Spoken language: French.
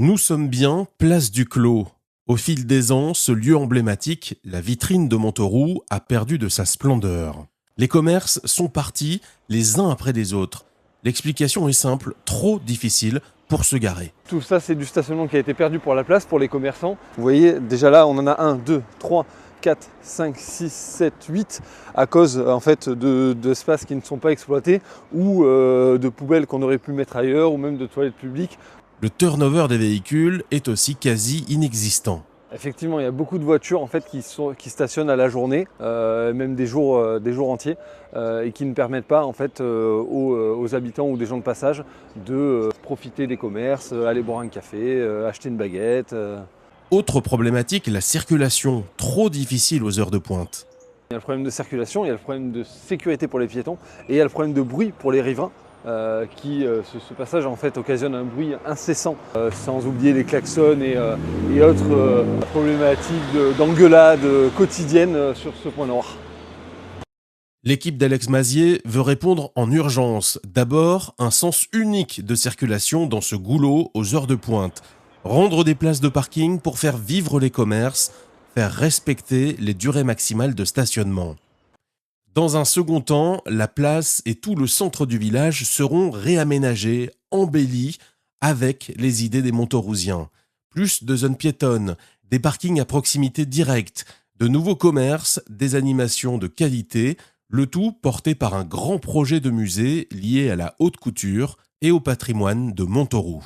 Nous sommes bien place du Clos. Au fil des ans, ce lieu emblématique, la vitrine de Montauroux, a perdu de sa splendeur. Les commerces sont partis les uns après les autres. L'explication est simple, trop difficile pour se garer. Tout ça, c'est du stationnement qui a été perdu pour la place, pour les commerçants. Vous voyez, déjà là, on en a 1, 2, 3, 4, 5, 6, 7, 8 à cause en fait d'espaces qui ne sont pas exploités ou de poubelles qu'on aurait pu mettre ailleurs ou même de toilettes publiques. Le turnover des véhicules est aussi quasi inexistant. Effectivement, il y a beaucoup de voitures en fait, qui stationnent à la journée, même des jours entiers, et qui ne permettent pas en fait, aux habitants ou des gens de passage de profiter des commerces, aller boire un café, acheter une baguette. Autre problématique, la circulation, trop difficile aux heures de pointe. Il y a le problème de circulation, il y a le problème de sécurité pour les piétons et il y a le problème de bruit pour les riverains. Ce passage en fait occasionne un bruit incessant, sans oublier les klaxons et autres problématiques d'engueulade quotidienne sur ce point noir. L'équipe d'Alex Mazier veut répondre en urgence. D'abord, un sens unique de circulation dans ce goulot aux heures de pointe. Rendre des places de parking pour faire vivre les commerces, faire respecter les durées maximales de stationnement. Dans un second temps, la place et tout le centre du village seront réaménagés, embellis, avec les idées des Montarousiens. Plus de zones piétonnes, des parkings à proximité directe, de nouveaux commerces, des animations de qualité, le tout porté par un grand projet de musée lié à la haute couture et au patrimoine de Montauroux.